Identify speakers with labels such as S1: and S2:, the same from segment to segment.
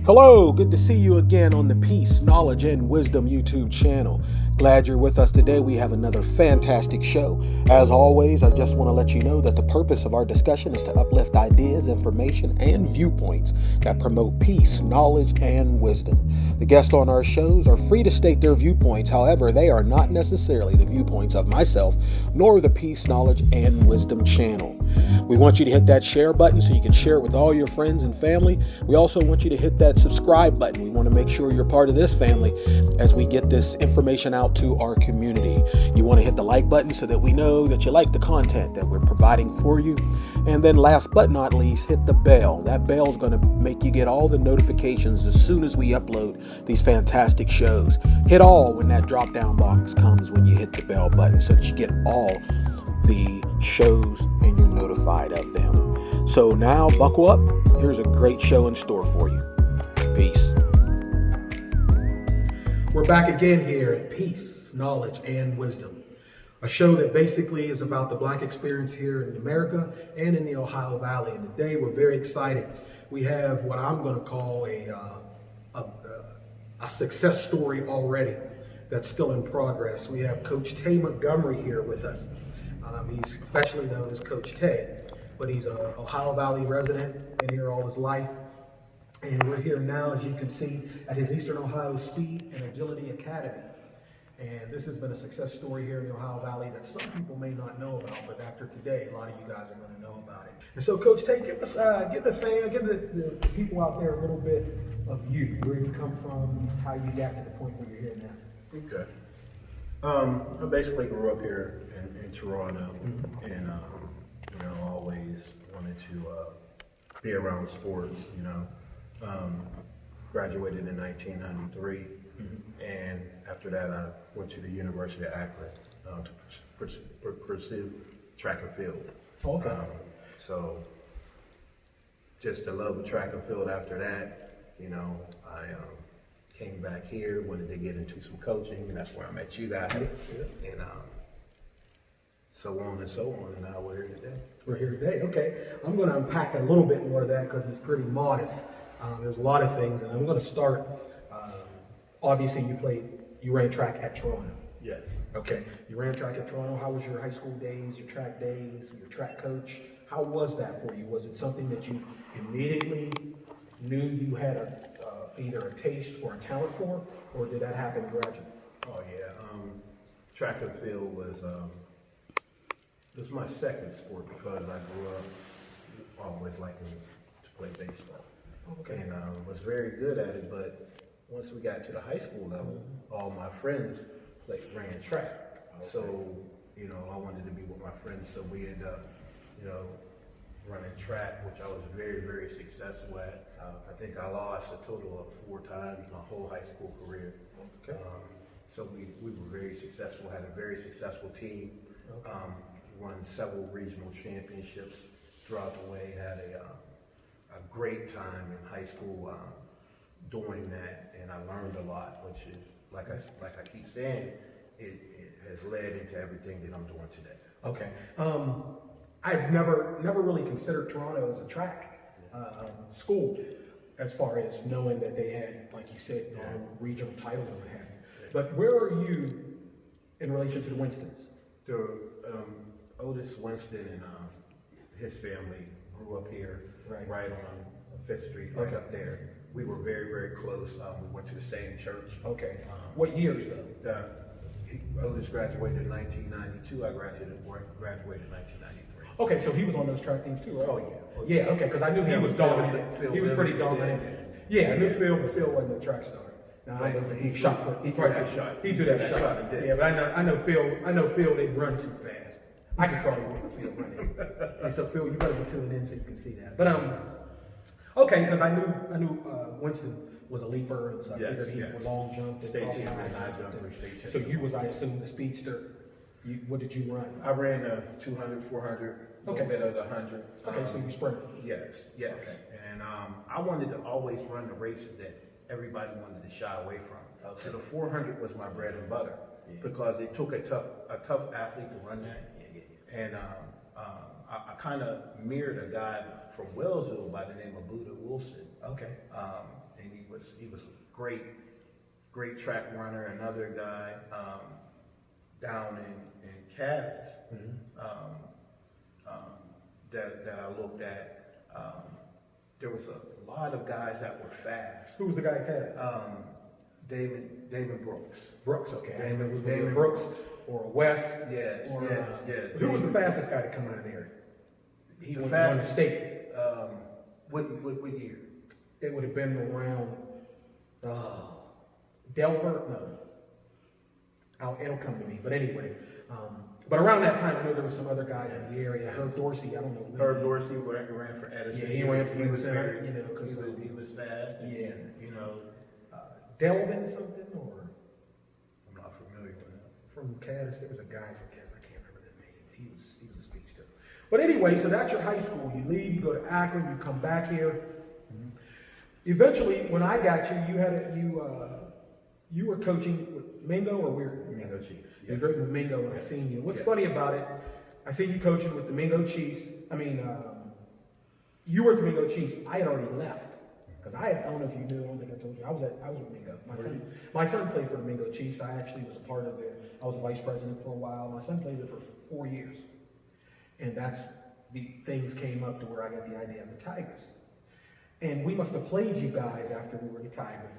S1: Hello, good to see you again on the Peace, Knowledge, and Wisdom YouTube channel. Glad you're with us today. We have another fantastic show. As always, I just want to let you know that the purpose of our discussion is to uplift ideas, information, and viewpoints that promote peace, knowledge, and wisdom. The guests on our shows are free to state their viewpoints. However, they are not necessarily the viewpoints of myself, nor the Peace, Knowledge, and Wisdom channel. We want you to hit that share button so you can share it with all your friends and family. We also want you to hit that subscribe button. We want to make sure you're part of this family as we get this information out to our community. You want to hit the like button so that we know that you like the content that we're providing for you. And then last but not least, hit the bell. That bell is going to make you get all the notifications as soon as we upload these fantastic shows. Hit all when that drop down box comes when you hit the bell button so that you get all the shows and you're notified of them. So now buckle up. Here's a great show in store for you. Peace. We're back again here at Peace, Knowledge, and Wisdom, a show that basically is about the Black experience here in America and in the Ohio Valley. And today we're very excited. We have what I'm going to call a success story already that's still in progress. We have Coach Tay Montgomery here with us. He's affectionately known as Coach Tay, but he's an Ohio Valley resident, been here all his life. And we're here now, as you can see, at his Eastern Ohio Speed and Agility Academy. And this has been a success story here in the Ohio Valley that some people may not know about, but after today, a lot of you guys are going to know about it. And so, Coach Tay, give the people out there a little bit of you, where you come from, how you got to the point where you're here now.
S2: Okay. I basically grew up here in Toronto, and always wanted to be around sports. Graduated in 1993, and after that, I went to the University of Akron to pursue track and field.
S1: Okay.
S2: So, just the love of track and field. After that, I came back here, wanted to get into some coaching, and that's where I met you guys. Yeah. And so on and so on, and now we're here today.
S1: We're here today. Okay. I'm going to unpack a little bit more of that because he's pretty modest. There's a lot of things, and I'm going to start. Obviously, you ran track at Toronto.
S2: Yes.
S1: Okay. You ran track at Toronto. How was your high school days, your track days, your track coach? How was that for you? Was it something that you immediately knew you had either a taste or a talent for, or did that happen gradually?
S2: Oh yeah. Track and field was my second sport because I grew up always liking to play baseball.
S1: Okay.
S2: And was very good at it, but once we got to the high school level, all my friends ran track. Okay. So, I wanted to be with my friends, so we ended up, running track, which I was very, very successful at. I think I lost a total of 4 times my whole high school career. Okay. So we were very successful, had a very successful team, okay. Won several regional championships throughout the way, had a great time in high school doing that, and I learned a lot, which is, like I keep saying, it has led into everything that I'm doing today.
S1: Okay. I've never really considered Toronto as a track school, as far as knowing that they had, like you said, regional titles and what have you. But where are you in relation to the Winstons?
S2: The Otis Winston and his family grew up here, right on 5th Street, right up there. We were very, very close. We went to the same church.
S1: Okay. What years though?
S2: Otis graduated in 1992. I graduated in 1993.
S1: Okay, so he was on those track teams too, right?
S2: Oh yeah.
S1: Yeah. Okay, because I knew he was dominant. He was pretty dominant. Yeah, I knew Phil, but Phil wasn't a track star. Now I know he shot. He probably that shot. He threw that shot. Yeah, but I know Phil didn't run too fast. I could probably run Phil running. And so Phil, you better be tuning in so you can see that. But okay, because I knew Winston was a leaper, and so I figured he was long jumped,
S2: state champion, high jumper, state champion.
S1: So you was, I assume, the speedster. What did you run?
S2: I ran 200, 400, a little bit of the 100.
S1: Okay, so you sprinted.
S2: Yes. Okay. And I wanted to always run the races that everybody wanted to shy away from. Okay. So the 400 was my bread and butter because it took a tough athlete to run that. And I kind of mirrored a guy from Wellsville by the name of Buddha Wilson.
S1: Okay.
S2: And was great track runner. Another guy down in Caddis that I looked at. There was a lot of guys that were fast.
S1: Who was the guy at Caddis?
S2: David Brooks.
S1: Brooks, okay.
S2: David
S1: Brooks or West.
S2: Yes.
S1: Who was the fastest guy to come out of there? He won the state.
S2: What year?
S1: It would have been around Delver. No, it'll come to me. But anyway, but around that time, I know there were some other guys in the area. Herb Dorsey, I don't know.
S2: Herb Dorsey ran for Edison.
S1: Yeah, he ran for
S2: Edison.
S1: Because
S2: he was fast. And,
S1: yeah, Delvin something or
S2: I'm not familiar with him.
S1: from Caddis. There was a guy from Caddis. I can't remember the name. He was a speedster. But anyway, so that's your high school. You leave, you go to Akron, you come back here. Eventually, when I got you, you were coaching with Mingo or Weird?
S2: Mingo Chiefs.
S1: You were working with Mingo when I seen you. What's funny about it, I seen you coaching with the Mingo Chiefs. You were at the Mingo Chiefs. I had already left. Because I don't know if you knew, I don't think I told you, I was with Mingo. My son played for the Mingo Chiefs. I actually was a part of it. I was a vice president for a while. My son played there for 4 years. And that's the things came up to where I got the idea of the Tigers. And we must have played you guys after we were the Tigers.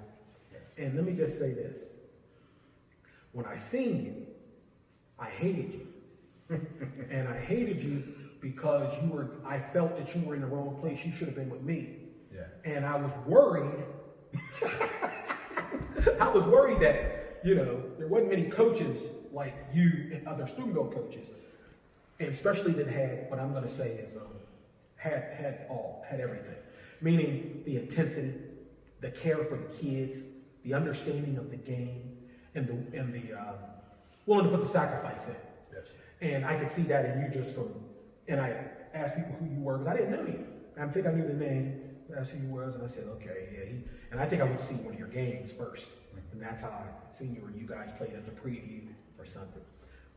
S1: And let me just say this. When I seen you, I hated you. And I hated you because I felt that you were in the wrong place. You should have been with me.
S2: Yeah.
S1: And I was worried. I was worried that, there wasn't many coaches like you and other Steubenville coaches. And especially that had, what I'm going to say is, had everything. Meaning the intensity, the care for the kids, the understanding of the game, and the willing to put the sacrifice in.
S2: Yes.
S1: And I could see that in you and I asked people who you were, because I didn't know you. I think I knew the name, asked who you was, and I said, okay, yeah. And I think I went to see one of your games first. And that's how I seen you, or you guys played at the preview or something.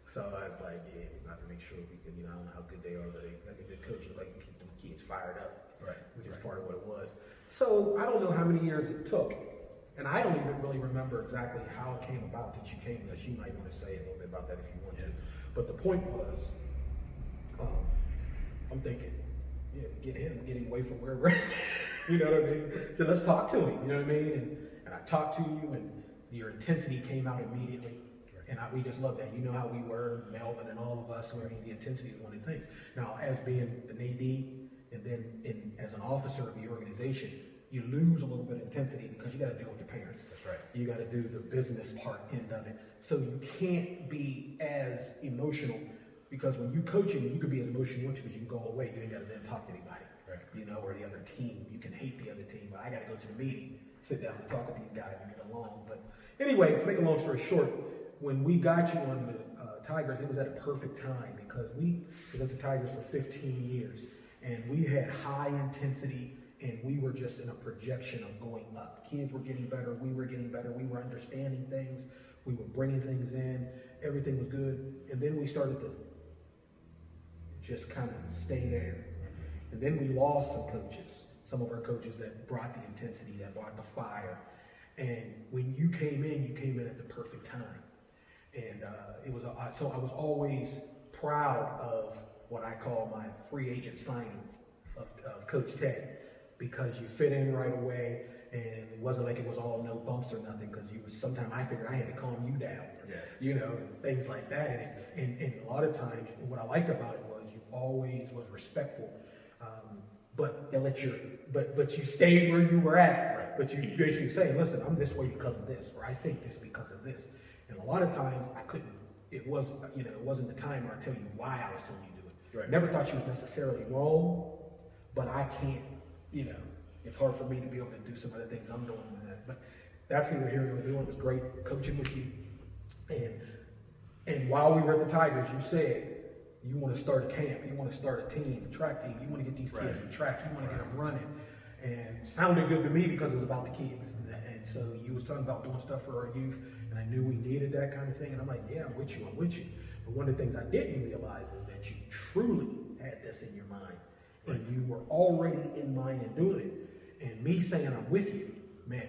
S1: So I was like, yeah, we got to make sure we can, I don't know how good they are, but like a good coach, like keep them kids fired up.
S2: Right.
S1: Which is part of what it was. So I don't know how many years it took. And I don't even really remember exactly how it came about that you came, unless you might want to say a little bit about that if you want to. But the point was, I'm thinking, get him away from where we're at. You know what I mean? So let's talk to him, you know what I mean? And I talked to you, and your intensity came out immediately. And we just love that. You know how we were, Melvin and all of us. So, the intensity is one of the things. Now, as being an AD, and then as an officer of the organization, you lose a little bit of intensity because you got to deal with your parents.
S2: That's right.
S1: You got to do the business part end of it. So you can't be as emotional, because when you coaching, you can be as emotional you want to, because you can go away. You ain't got to then talk to anybody.
S2: Right.
S1: Or the other team. You can hate the other team, but I got to go to the meeting, sit down and talk with these guys and get along. But anyway, to make a long story short, when we got you on the Tigers, it was at a perfect time, because we was at the Tigers for 15 years, and we had high intensity, and we were just in a projection of going up. Kids were getting better, we were getting better, we were understanding things, we were bringing things in, everything was good, and then we started to just kind of stay there. And then we lost some of our coaches that brought the intensity, that brought the fire. And when you came in at the perfect time. And so I was always proud of what I call my free agent signing of Coach Tay, because you fit in right away, and it wasn't like it was all no bumps or nothing, because sometimes I figured I had to calm you down,
S2: yes.
S1: Things like that. And a lot of times, what I liked about it was you always was respectful, but you stayed where you were at. Right. But you basically say, listen, I'm this way because of this, or I think this because of this. And a lot of times I couldn't. It wasn't the time where I tell you why I was telling you to do it.
S2: Right.
S1: Never thought you was necessarily wrong, but I can't. It's hard for me to be able to do some other things I'm doing with that. But that's neither here nor there. It was great coaching with you. And while we were at the Tigers, you said you want to start a camp, you want to start a team, a track team, you want to get these kids in track, you want to get them running. And it sounded good to me because it was about the kids. And so you was talking about doing stuff for our youth, and I knew we needed that kind of thing. And I'm like, yeah, I'm with you. But one of the things I didn't realize is that you truly had this in your mind, and you were already in mind in doing it. And me saying I'm with you, man,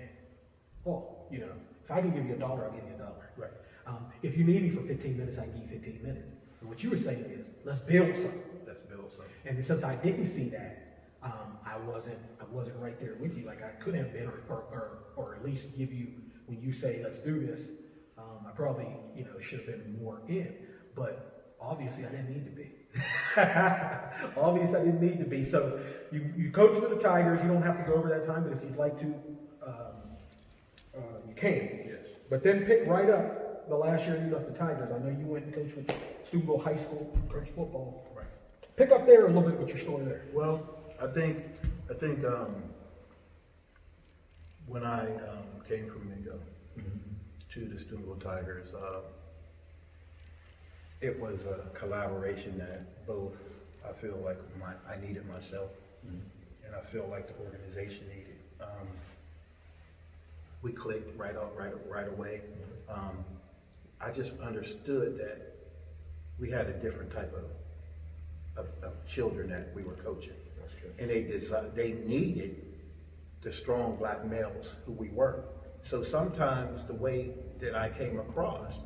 S3: oh, if I can give you $1, I'll give you $1.
S2: Right.
S3: If you need me for 15 minutes, I can give you 15 minutes. And what you were saying is, let's build something.
S2: Let's build something.
S3: And since I didn't see that, I wasn't right there with you like I could have been, or at least give you, when you say let's do this, I probably should have been more in. But obviously I didn't need to be. Obviously I didn't need to be. So you coach for the Tigers. You don't have to go over that time, but if you'd like to, you can.
S2: Yes.
S3: But then pick right up the last year you left the Tigers. I know you went and coached with Steubenville High School, coached football.
S2: Right.
S3: Pick up there a little bit with your story there.
S2: Well, I think when I came from Mingo to the Steubenville Tigers, it was a collaboration that both I feel like I needed myself, and I feel like the organization needed. We clicked right away. I just understood that we had a different type of children that we were coaching.
S3: That's good.
S2: And they needed the strong black males who we were. So sometimes the way that I came across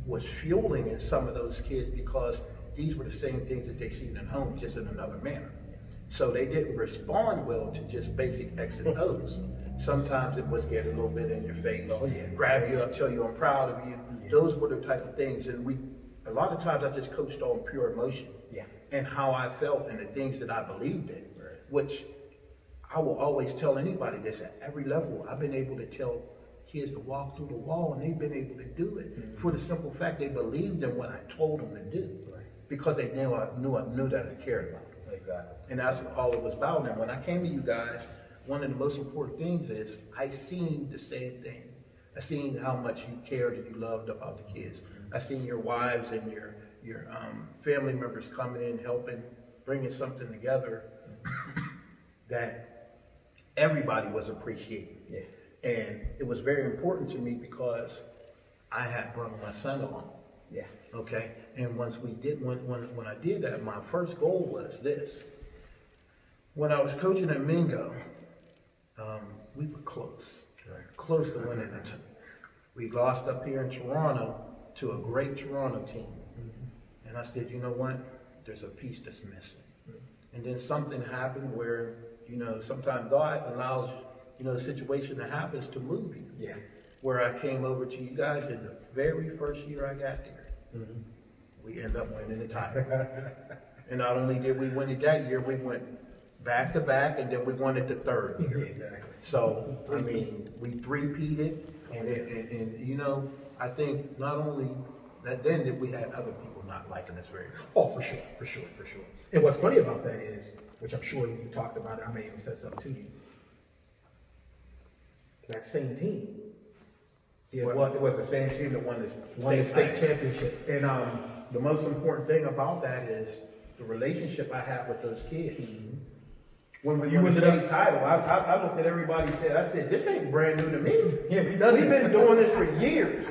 S2: was fueling in some of those kids because these were the same things that they seen at home, just in another manner. So they didn't respond well to just basic X and O's. Sometimes it was get a little bit in your face, grab you up, tell you I'm proud of you. Yeah. Those were the type of things. And a lot of times I just coached on pure emotion.
S3: Yeah.
S2: And how I felt and the things that I believed in, which I will always tell anybody this at every level. I've been able to tell kids to walk through the wall, and they've been able to do it for the simple fact they believed in what I told them to do, because they knew that I cared about them.
S3: Exactly.
S2: And that's all it was about. And when I came to you guys, one of the most important things is I seen the same thing. I seen how much you cared and you loved about the kids. I seen your wives and your family members coming in, helping, bringing something together that everybody was appreciating.
S3: Yeah.
S2: And it was very important to me because I had brought my son along.
S3: Yeah.
S2: Okay. And once we did, when I did that, my first goal was this. When I was coaching at Mingo, we were close. Right. Close to winning the team. We lost up here in Toronto to a great Toronto team. And I said, you know what? There's a piece that's missing. And then something happened where, sometimes God allows, a situation that happens to move you.
S3: Yeah.
S2: Where I came over to you guys in the very first year I got there. We ended up winning the title. And not only did we win it that year, we went back to back, and then we won it the third year.
S3: Exactly.
S2: So, we three-peated, and I think not only that then that we had other people not liking us very much.
S3: Oh, for sure. And what's funny about that is, which I'm sure you talked about it, I may even said something to you, that same team.
S2: It was the same team that won
S3: the state championship.
S2: And the most important thing about that is the relationship I had with those kids. When you won the state title, I looked at everybody and said, this ain't brand new to me.
S3: Yeah, we've
S2: been doing this for years.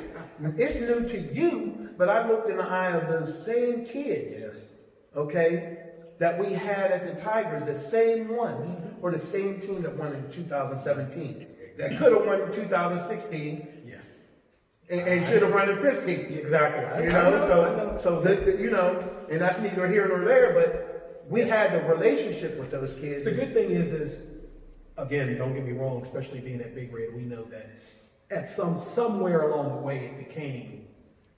S2: It's new to you, but I looked in the eye of those same kids, okay, that we had at the Tigers, the same ones, or the same team that won in 2017, that could have won in 2016, and should have run in 15.
S3: Exactly.
S2: And that's neither here nor there, but we had the relationship with those kids.
S3: The good thing is again, don't get me wrong, especially being at Big Red, we know that at somewhere along the way it became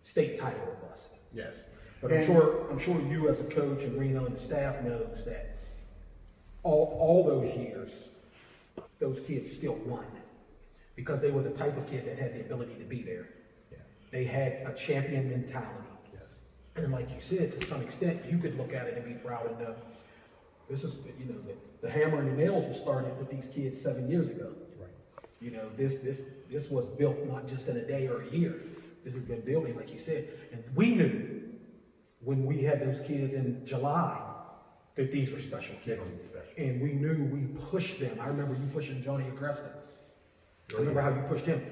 S3: state title or bust.
S2: Yes.
S3: But I'm sure you as a coach and Reno and the staff knows that all those years, those kids still won because they were the type of kid that had the ability to be there. Yeah. They had a champion mentality. Yes. And like you said, to some extent, you could look at it and be proud and know this is, the hammer and the nails was started with these kids 7 years ago. Right. This was built not just in a day or a year. This has been building, like you said. And we knew when we had those kids in July that these were special kids. And we knew we pushed them. I remember you pushing Johnny Agreston. I remember how you pushed him.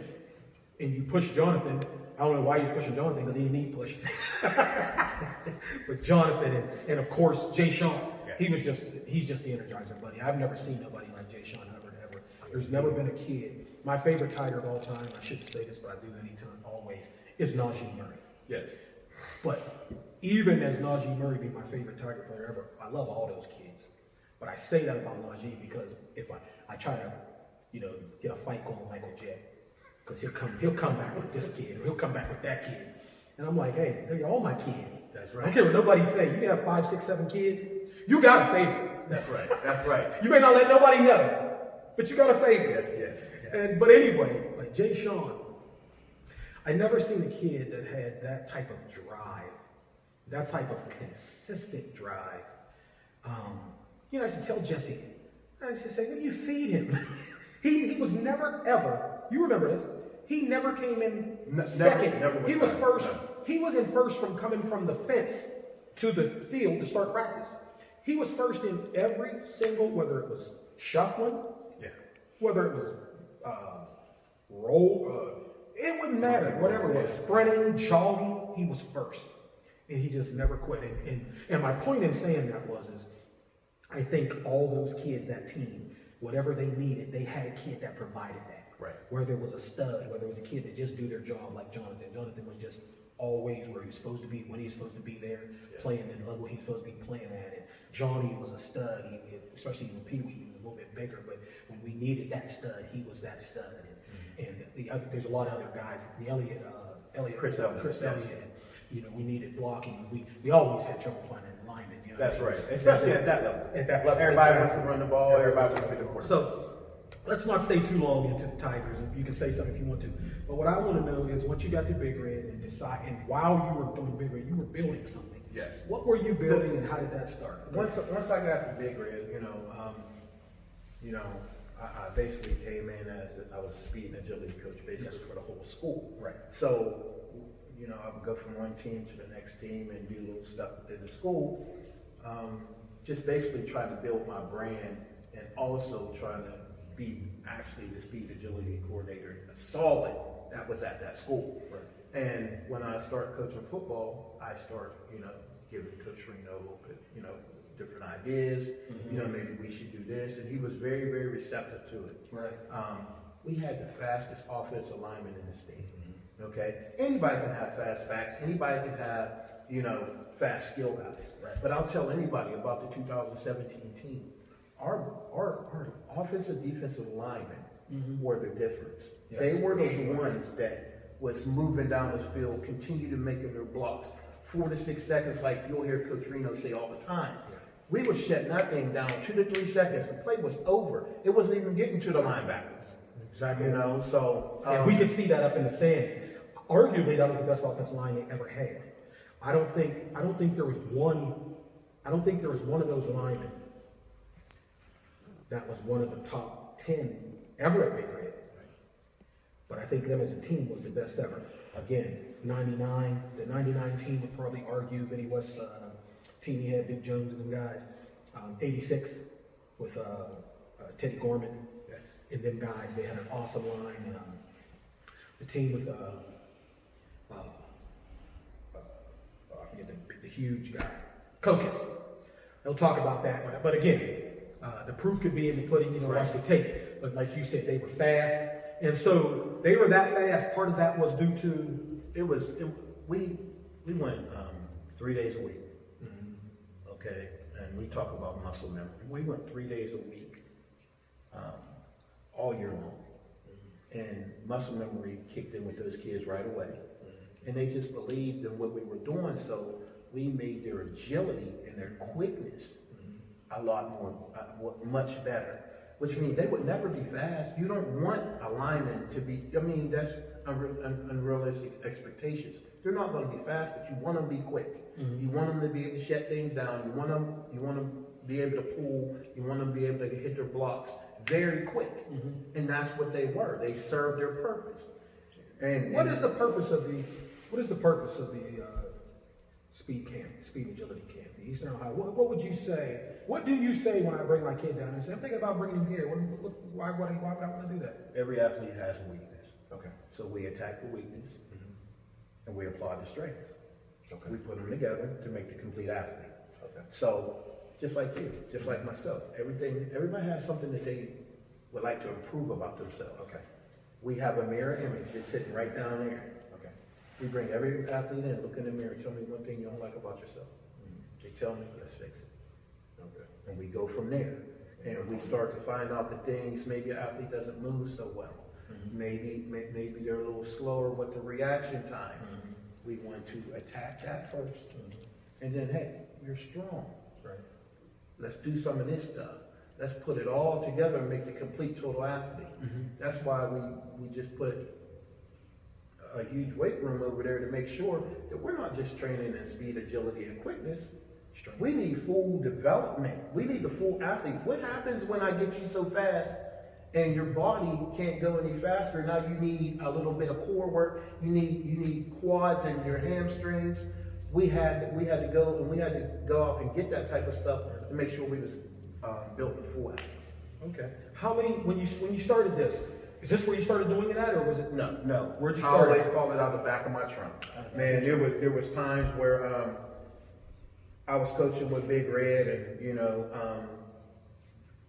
S3: And you pushed Jonathan. I don't know why you was pushing Jonathan, because he didn't need pushed. But Jonathan and of course Jay Sean. He's just the energizer buddy. I've never seen nobody like Jay Sean ever. There's never been a kid. My favorite Tiger of all time, I shouldn't say this, but I do anytime, always, is Najee Murray.
S2: Yes.
S3: But even as Najee Murray being my favorite Tiger player ever, I love all those kids. But I say that about Najee because if I try to, get a fight going with Michael J, because he'll come back with this kid, or he'll come back with that kid. And I'm like, hey, they're all my kids.
S2: That's right.
S3: I don't care what nobody say. You can have 5, 6, 7 kids. You got a favorite.
S2: That's right. That's right.
S3: You may not let nobody know, but you got a favorite.
S2: Yes.
S3: But anyway, like Jay Sean, I never seen a kid that had that type of drive, that type of consistent drive. I used to tell Jesse, I used to say, well, you feed him. He was never ever, you remember this, he never came in second.
S2: Never
S3: He was first. He was in first from coming from the fence to the field to start practice. He was first in every single, whether it was shuffling, whether it was it wouldn't matter, whatever it was, sprinting, jogging, he was first. And he just never quit. And my point in saying that is I think all those kids, that team, whatever they needed, they had a kid that provided that.
S2: Right.
S3: Whether it was a stud, whether it was a kid that just do their job like Jonathan. Jonathan was just always where he was supposed to be, when he was supposed to be there, playing the level he's supposed to be playing at. And Johnny was a stud, especially when Pee Wee, he was a little bit bigger, but when we needed that stud, he was that stud. And there's a lot of other guys,
S2: Chris Elliott.
S3: And, we needed blocking. We always had trouble finding linemen.
S2: That's right. Especially at that level.
S3: At that level.
S2: Everybody wants to run the ball. Everybody wants to be the quarterback.
S3: So let's not stay too long into the Tigers. You can say something if you want to. But what I want to know is once you got to Big Red and while you were doing Big Red, you were building something.
S2: Yes.
S3: What were you building and how did that start?
S2: Once I got to Big Red, I basically came in as I was a speed and agility coach basically for the whole school.
S3: Right.
S2: So, I would go from one team to the next team and do little stuff within the school. Just basically trying to build my brand and also trying to be actually the speed agility coordinator, a solid that was at that school.
S3: Right.
S2: And when I start coaching football, I start, giving Coach Reno a little bit, different ideas. Maybe we should do this. And he was very, very receptive to it.
S3: Right.
S2: We had the fastest offensive lineman in the state. Okay? Anybody can have fast backs. Anybody can have, fast skill guys.
S3: Right.
S2: But I'll tell anybody about the 2017 team. Our offensive defensive linemen were the difference.
S3: Yes,
S2: they were the
S3: sure.
S2: ones that was moving down the field, continue to make their blocks. 4 to 6 seconds, like you'll hear Coach Reno say all the time.
S3: Yeah.
S2: We were shutting that thing down 2 to 3 seconds. The play was over. It wasn't even getting to the linebackers.
S3: Exactly.
S2: So
S3: and we could see that up in the stands. Arguably, that was the best offensive line they ever had. I don't think there was one of those linemen that was one of the top 10 ever at Big Red. But I think them as a team was the best ever. Again, the 99 team would probably argue that he was team he had Big Jones and them guys. 86 with Teddy Gorman and them guys. They had an awesome line. And, the team with I forget the huge guy, Cocos. They'll talk about that, but again, the proof could be in the pudding. Watch the tape. But like you said, they were fast, and so they were that fast. Part of that was due to we went 3 days a week. Okay, and we talk about muscle memory. We went 3 days a week, all year long, and muscle memory kicked in with those kids right away. And they just believed in what we were doing, so we made their agility and their quickness a lot more, much better. Which means they would never be fast. You don't want a lineman to be, that's unrealistic expectations. They're not going to be fast, but you want them to be quick. You want them to be able to shut things down. You want them to be able to pull. You want them to be able to hit their blocks very quick. And that's what they were. They served their purpose. And what is the purpose of the speed camp, speed agility camp, the Eastern Ohio? What would you say? What do you say when I bring my kid down and say, I'm thinking about bringing him here? Why would I want to do that?
S2: Every athlete has a weakness.
S3: Okay.
S2: So we attack the weakness and we apply the strength.
S3: Okay.
S2: We put them together to make the complete athlete.
S3: Okay.
S2: So just like you, just like myself, everybody has something that they would like to improve about themselves. Okay. We have a mirror image, it's sitting right down there. Okay. We bring every athlete in, look in the mirror, tell me one thing you don't like about yourself. They tell me, let's fix it. Okay. And we go from there. And we start to find out the things, maybe an athlete doesn't move so well. Maybe they're a little slower with the reaction time. We want to attack that first. And then, hey, you're strong. Right. Let's do some of this stuff. Let's put it all together and make the complete total athlete. That's why we just put a huge weight room over there to make sure that we're not just training in speed, agility, and quickness. We need full development. We need the full athlete. What happens when I get you so fast and your body can't go any faster? Now you need a little bit of core work. You need quads and your hamstrings. We had to go out and get that type of stuff to make sure we was built the full athlete.
S3: Okay. How many, when you started this, is this where you started doing it at, or was it?
S2: No.
S3: Where'd you
S2: I
S3: start?
S2: always call it out the back of my trunk. Man, there was times where I was coaching with Big Red, and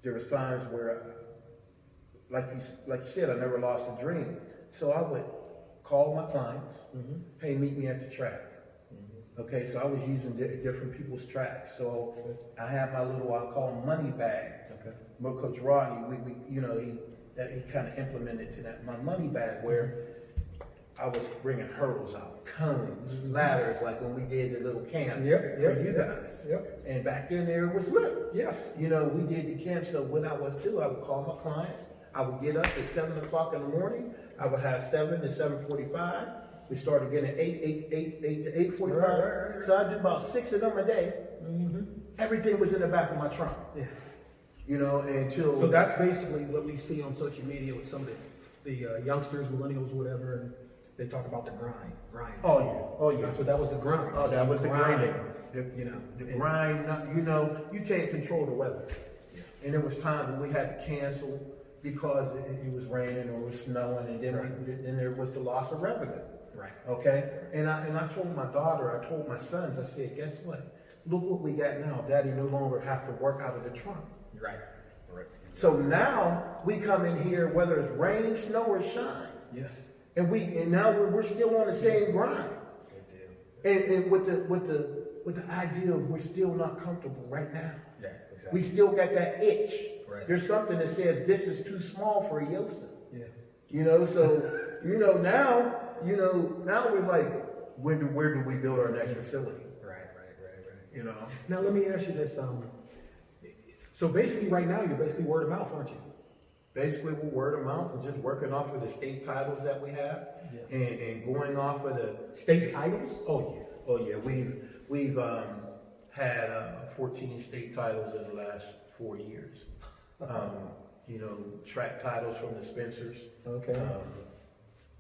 S2: there was times where, like you said, I never lost a dream. So I would call my clients, hey, meet me at the track. Okay, so I was using different people's tracks. So I had my little, I call them money bag. Okay. But Coach Rodney, he kind of implemented to that my money bag, where I was bringing hurdles out, cones, ladders, like when we did the little camp for you guys. And back then there was lit.
S3: Yes.
S2: We did the camp. So what I would do, I would call my clients. I would get up at 7 o'clock in the morning. I would have 7 to 7:45. We started getting at 8 to 8:45. Right. So I do about 6 of them a day. Everything was in the back of my trunk.
S3: Yeah.
S2: Until.
S3: So that's basically what we see on social media with some of the youngsters, millennials, whatever, and they talk about the grind.
S2: Oh yeah.
S3: So that was the grind.
S2: Oh, that was the grinding.
S3: The
S2: grind. You can't control the weather. Yeah. And there was times when we had to cancel because it was raining or it was snowing, and then there was the loss of revenue.
S3: Right.
S2: Okay. And I told my daughter, I told my sons, I said, guess what? Look what we got now. Daddy no longer have to work out of the trunk.
S3: Right.
S2: So now we come in here, whether it's rain, snow, or shine.
S3: Yes.
S2: And now we're still on the same grind. And with the idea of we're still not comfortable right now.
S3: Yeah, exactly.
S2: We still got that itch.
S3: Right.
S2: There's something that says this is too small for a youngster.
S3: Yeah.
S2: Now it's like, where do we build our next facility?
S3: Right.
S2: Now
S3: let me ask you this. So basically right now you're basically word of mouth, aren't you?
S2: Basically, we're word of mouth and just working off of the state titles that we have, and going off of the
S3: state titles.
S2: Oh yeah. We've had 14 state titles in the last 4 years. Track titles from the Spencers. Okay.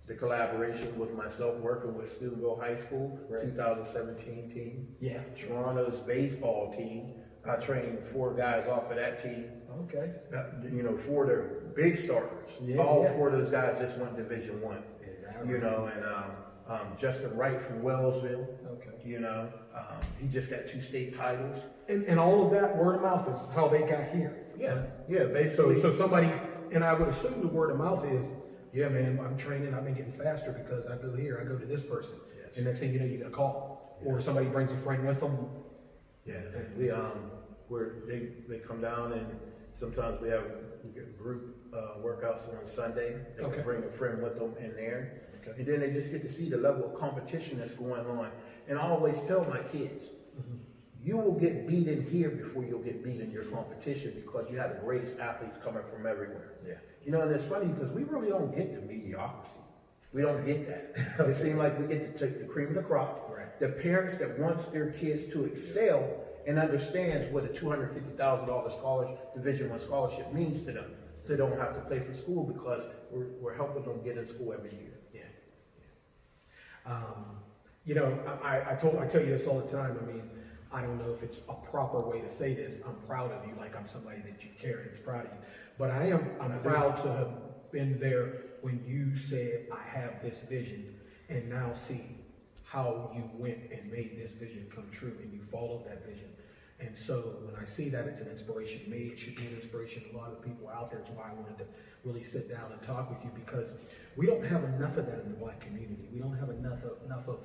S2: The collaboration with myself working with Steubenville High School, 2017 team. Yeah. Toronto's baseball team. I trained 4 guys off of that team. Okay. 4 of their big starters. All 4 of those guys just went Division I. Exactly. And Justin Wright from Wellsville. Okay. He just got 2 state titles.
S3: And all of that word of mouth is how they got here.
S2: Yeah. Basically.
S3: So somebody, and I would assume the word of mouth is, yeah, man, I'm training. I've been getting faster because I go here. I go to this person. Yes. And next thing you know, you get a call, or somebody brings a friend with them.
S2: Yeah. They come down, and sometimes we get group workouts on Sunday. They can bring a friend with them in there. Okay. And then they just get to see the level of competition that's going on. And I always tell my kids, you will get beaten here before you'll get beaten in your competition, because you have the greatest athletes coming from everywhere. Yeah. And it's funny because we really don't get the mediocrity. We don't get that. It seems like we get to take the cream of the crop. Right. The parents that wants their kids to excel and understands what a $250,000 Division I scholarship means to them. So they don't have to pay for school, because we're helping them get in school every year.
S3: I tell you this all the time. I mean, I don't know if it's a proper way to say this. I'm proud of you, like I'm somebody that you carry is proud of you. But I'm proud to have been there when you said, I have this vision, and now see how you went and made this vision come true, and you followed that vision. And so when I see that, it's an inspiration to me. It should be an inspiration to a lot of people out there. It's why I wanted to really sit down and talk with you, because we don't have enough of that in the Black community. We don't have enough of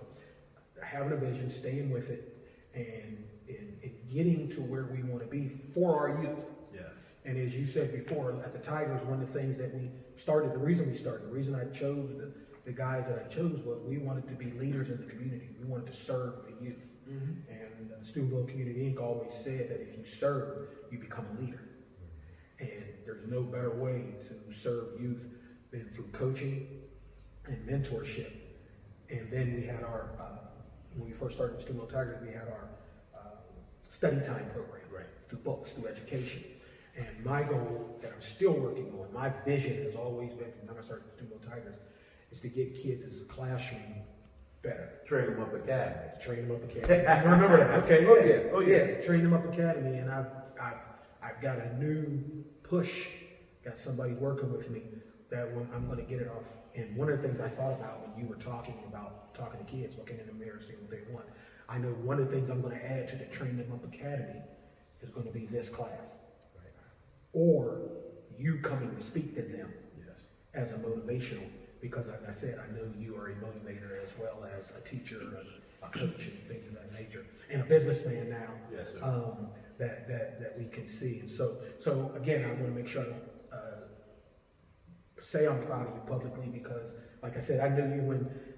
S3: having a vision, staying with it, and getting to where we want to be for our youth.
S2: Yes.
S3: And as you said before, at the Tigers, one of the things that we started, the reason I chose the guys that I chose was we wanted to be leaders in the community. We wanted to serve the youth. Mm-hmm. And Steubenville Community Inc. always said that if you serve, you become a leader. And there's no better way to serve youth than through coaching and mentorship. And then we had our, when we first started with Steubenville Tigers, we had our study time program,
S2: right,
S3: through books, through education. And my goal that I'm still working on, my vision has always been from when I started with Steubenville Tigers, is to get kids as a classroom better.
S2: Train them up academy.
S3: Train them up academy. I remember that. Okay. Yeah. Train them up academy, and I've got a new push. Got somebody working with me that when I'm going to get it off. And one of the things I thought about when you were talking to kids, looking in the mirror, seeing what they want. I know one of the things I'm going to add to the Train Them Up Academy is going to be this class, right, or you coming to speak to them, yes, as a motivational. Because as I said, I know you are a motivator as well as a teacher, a coach, and things of that nature, and a businessman now.
S2: Yes, sir.
S3: That we can see. And so again, I want to make sure I don't say I'm proud of you publicly, because, like I said, I knew you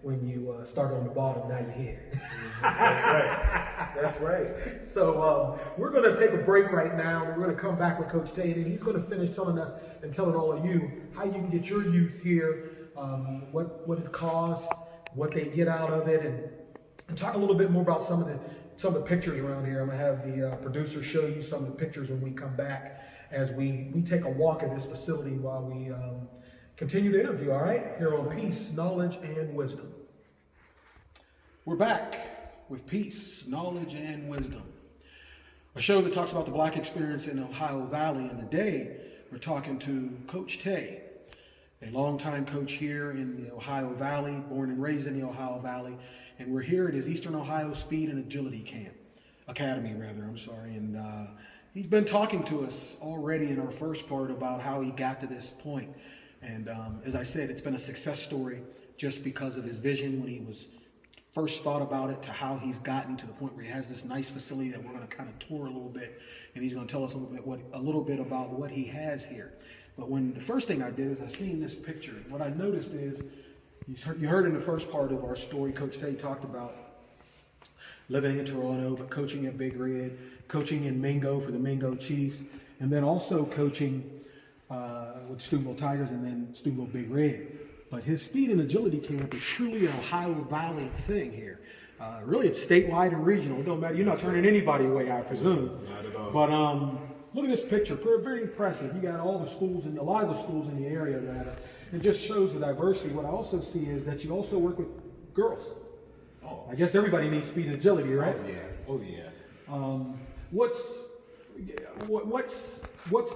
S3: when you started on the bottom. Now you're here.
S2: That's right. That's right.
S3: So we're going to take a break right now, and we're going to come back with Coach Tay, and he's going to finish telling us and telling all of you how you can get your youth here. What it costs, what they get out of it, and talk a little bit more about some of the pictures around here. I'm gonna have the producer show you some of the pictures when we come back, as we take a walk in this facility while we continue the interview. All right, here on Peace, Knowledge, and Wisdom.
S1: We're back with Peace, Knowledge, and Wisdom, a show that talks about the Black experience in the Ohio Valley. And today we're talking to Coach Tay, a longtime coach here in the Ohio Valley, born and raised in the Ohio Valley. And we're here at his Eastern Ohio Speed and Agility Academy. And he's been talking to us already in our first part about how he got to this point. And as I said, it's been a success story just because of his vision when he was first thought about it to how he's gotten to the point where he has this nice facility that we're going to kind of tour a little bit. And he's going to tell us a little bit about what he has here. But when the first thing I did is I seen this picture. What I noticed is, you heard in the first part of our story, Coach Tay talked about living in Toronto, but coaching at Big Red, coaching in Mingo for the Mingo Chiefs, and then also coaching with Steubenville Tigers and then Steubenville Big Red. But his speed and agility camp is truly an Ohio Valley thing here. Really, it's statewide and regional. It don't matter. You're not turning anybody away, I presume.
S2: Not at all.
S1: But look at this picture, very impressive. You got all the schools, a lot of the schools in the area that it just shows the diversity. What I also see is that you also work with girls.
S2: Oh.
S1: I guess everybody needs speed and agility, right?
S2: Oh yeah.
S1: What's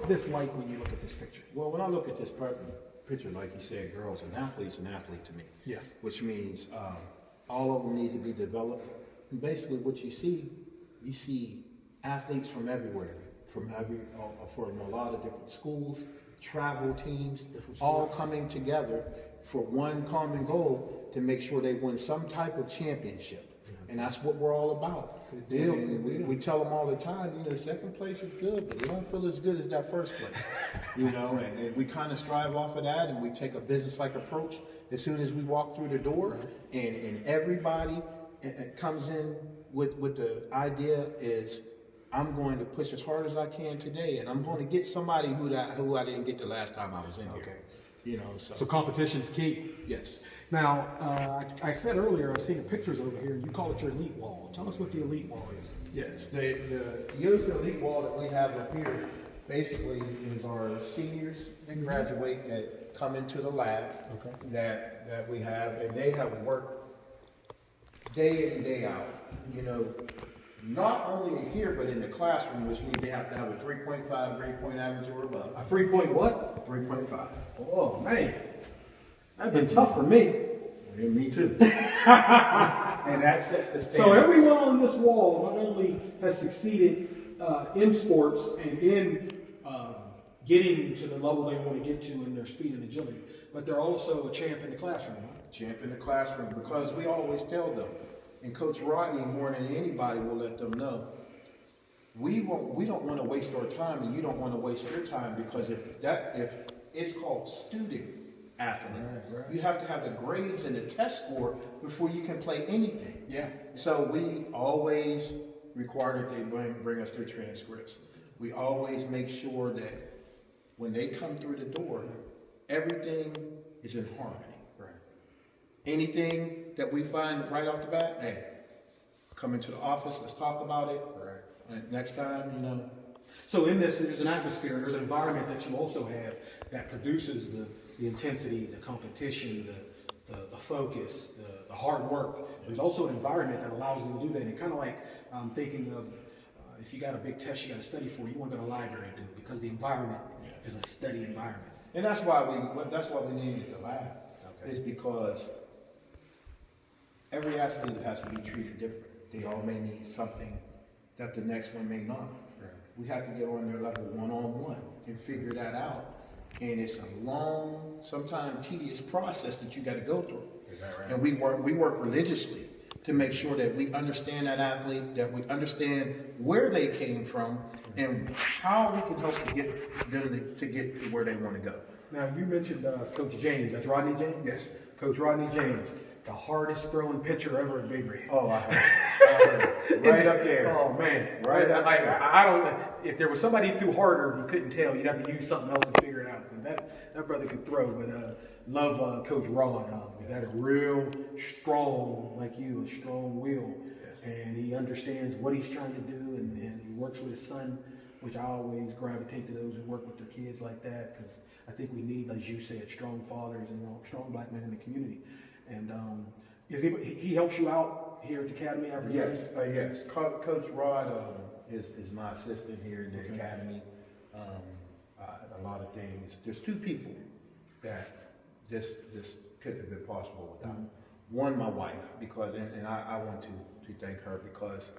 S1: this like when you look at this picture?
S4: Well, when I look at this picture, like you said, girls, an athlete's an athlete to me.
S1: Yes.
S4: Which means all of them need to be developed. And basically what you see athletes from everywhere. From a lot of different schools, travel teams, all coming together for one common goal to make sure they win some type of championship. And that's what we're all about. And we tell them all the time, second place is good, but they don't feel as good as that first place. And we kind of strive off of that, and we take a business-like approach as soon as we walk through the door, and everybody comes in with the idea is, I'm going to push as hard as I can today, and I'm going to get somebody who I didn't get the last time I was in here.
S1: So competition's key.
S4: Yes.
S1: Now, I said earlier, I've seen the pictures over here, and you call it your elite wall. Tell us what the elite wall is.
S4: Yes. The USA Elite Wall that we have up here basically is our seniors that graduate that come into the lab that we have, and they have worked day in and day out. Not only here, but in the classroom, which means they have to have a 3.5 grade point average or above.
S1: A 3 point what?
S4: 3.5.
S1: Oh, man. That's been tough for me.
S4: Yeah, me too. And that sets the standard.
S1: So everyone on this wall not only has succeeded
S3: in sports and in getting to the level they want to get to in their speed and agility, but they're also a champ in the classroom. Huh?
S4: Champ in the classroom, because we always tell them, and Coach Rodney more than anybody will let them know, we don't want to waste our time, and you don't want to waste your time, because if it's called student athlete,
S3: Right.
S4: you have to have the grades and the test score before you can play anything.
S3: Yeah.
S4: So we always require that they bring us their transcripts. We always make sure that when they come through the door, everything is in harmony.
S3: Right.
S4: Anything that we find right off the bat, hey, come into the office, let's talk about it.
S3: Right.
S4: And next time, you know.
S3: So in this, there's an atmosphere, there's an environment that you also have that produces the intensity, the competition, the focus, the hard work. There's also an environment that allows you to do that. And kind of like thinking of if you got a big test you got to study for, you want to go to the library and do it, because the environment is a study environment.
S4: And that's why we named it the lab. Okay. It's because every athlete has to be treated different. They all may need something that the next one may not.
S3: Right.
S4: We have to get on their level one-on-one and figure that out. And it's a long, sometimes tedious process that you got to go through.
S3: Is that right?
S4: And we work religiously to make sure that we understand that athlete, that we understand where they came from, and how we can help to get them to get to where they want to go.
S3: Now, you mentioned Coach James. That's Rodney James?
S4: Yes.
S3: Coach Rodney James, the hardest throwing pitcher ever at Big Red.
S4: Oh, I heard. Right up there.
S3: Oh, man.
S4: Right.
S3: I don't, if there was somebody who threw harder, you couldn't tell. You'd have to use something else to figure it out. But that brother could throw. But love Coach Rod. He had a real strong, like you, a strong will. Yes. And he understands what he's trying to do, and he works with his son, which I always gravitate to those who work with their kids like that, because I think we need, as you said, strong fathers and strong black men in the community. And he helps you out here at the academy, I presume?
S4: Yes, yes. Coach Rod is my assistant here in the academy. A lot of things. There's two people that this couldn't have been possible without. One, my wife, because and I want to thank her, because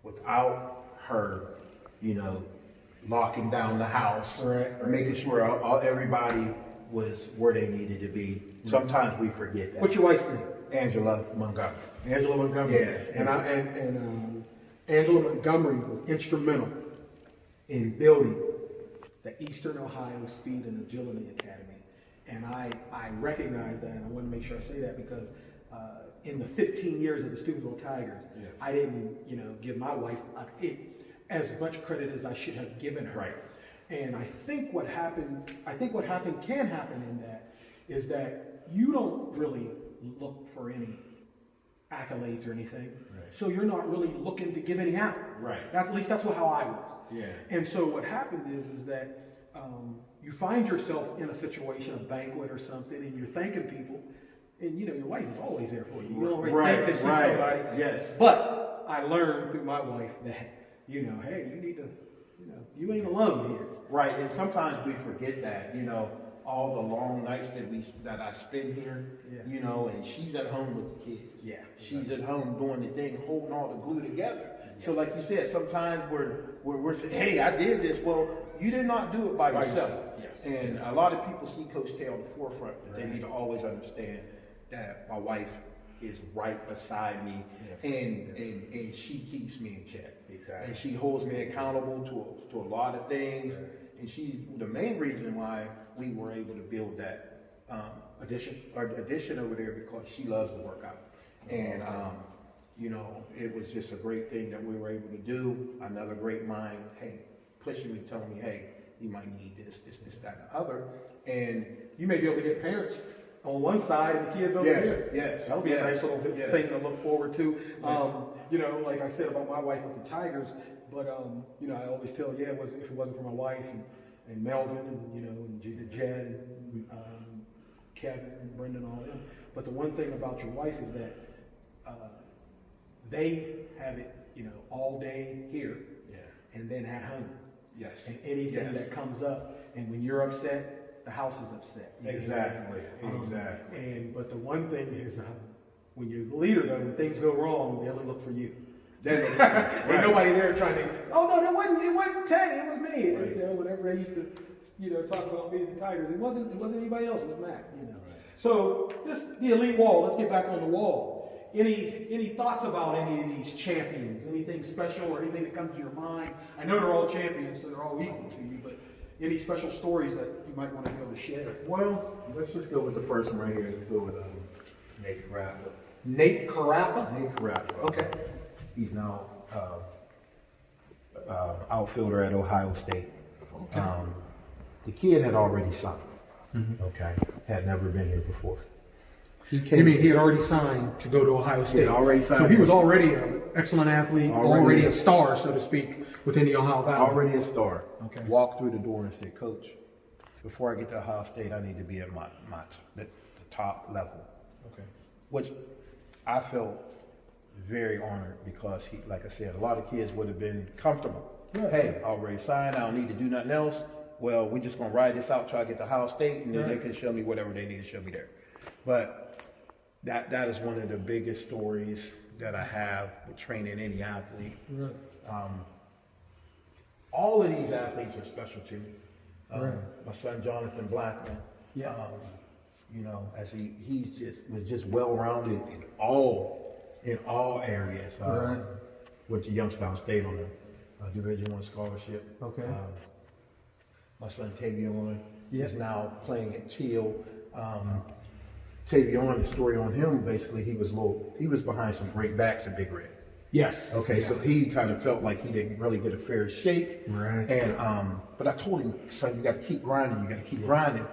S4: without her, locking down the house,
S3: right.
S4: making sure everybody was where they needed to be. Sometimes we forget that.
S3: What's your wife's name?
S4: Angela Montgomery.
S3: Angela Montgomery.
S4: Yeah.
S3: And Angela Montgomery was instrumental in building the Eastern Ohio Speed and Agility Academy. And I recognize that, and I want to make sure I say that, because in the 15 years of the Steubenville Tigers,
S4: yes.
S3: I didn't, give my wife as much credit as I should have given her.
S4: Right.
S3: And I think what happened can happen in that is that you don't really look for any accolades or anything.
S4: Right.
S3: So you're not really looking to give any out.
S4: Right.
S3: At least that's how I was.
S4: Yeah.
S3: And so what happened is that you find yourself in a situation, a banquet or something, and you're thanking people, and your wife is always there for you. You don't really think to see somebody.
S4: Yes.
S3: But I learned through my wife that, hey, you need to, you ain't alone here.
S4: Right, and sometimes we forget that, all the long nights that I spend here, and she's at home with the kids.
S3: Yeah.
S4: She's at home doing the thing, holding all the glue together.
S3: Yes.
S4: So like you said, sometimes we're saying, hey, I did this. Well, you did not do it by yourself.
S3: Yes.
S4: And a lot of people see Coach Tay on the forefront, but they need to always understand that my wife is right beside me,
S3: Yes.
S4: and she keeps me in check.
S3: Exactly.
S4: And she holds me accountable to a lot of things. Right. And she's the main reason why we were able to build that addition over there, because she loves to work out. And it was just a great thing that we were able to do. Another great mind, hey, pushing me, telling me, hey, you might need this, that, and the other. And
S3: you may be able to get parents on one side and the kids over here.
S4: Yes.
S3: That'll be a nice little thing to look forward to.
S4: Yes.
S3: Like I said about my wife with the Tigers, but I always tell, if it wasn't for my wife and Melvin and Jed and Kevin and Brendan, all of them. But the one thing about your wife is that they have it, all day here, and then at home.
S4: Yes.
S3: And anything that comes up, and when you're upset, the house is upset.
S4: Exactly. Exactly.
S3: But the one thing is, when you're the leader, though, when things go wrong, they only look for you. Ain't nobody there trying to, oh no, it wasn't Tay, it was me. Right. You know, whenever they used to, talk about me and the Tigers, it wasn't anybody else, it was Mac, Right. So the elite wall, let's get back on the wall. Any thoughts about any of these champions? Anything special or anything that comes to your mind? I know they're all champions, so they're all equal to you, but any special stories that you might want to be able to share?
S2: Well, let's just go with the first one right here. Let's go with Nate Carafa.
S3: Nate Carafa?
S2: Nate Carafa.
S3: Okay.
S2: He's now outfielder at Ohio State.
S3: Okay.
S2: The kid had already signed.
S3: Mm-hmm.
S2: Okay. Had never been here before.
S3: You mean he had already signed to go to Ohio State?
S2: He had already signed.
S3: So he was already an excellent athlete, already a star, so to speak, within the Ohio Valley.
S2: Already a star.
S3: Okay.
S2: Walked through the door and said, Coach, before I get to Ohio State, I need to be at the top level.
S3: Okay.
S2: Which I felt very honored because he, like I said, a lot of kids would have been comfortable.
S3: Right.
S2: Hey, already signed, I don't need to do nothing else. Well, we're just gonna ride this out till I get to Ohio State, and then they can show me whatever they need to show me there. But that is one of the biggest stories that I have with training any athlete.
S3: Right.
S2: All of these athletes are special to me.
S3: Right.
S2: My son Jonathan Blackman,
S3: Yeah.
S2: as was just well-rounded in all areas.
S3: Right.
S2: Went to Youngstown State on a Division I scholarship.
S3: Okay.
S2: My son Tavion
S3: Yeah.
S2: is now playing at Teal. Tavion, the story on him, basically, he was behind some great backs at Big Red.
S3: Yes.
S2: Okay,
S3: yes.
S2: so he kind of felt like he didn't really get a fair shake.
S3: Right.
S2: And but I told him, son, you got to keep grinding. You got to keep grinding.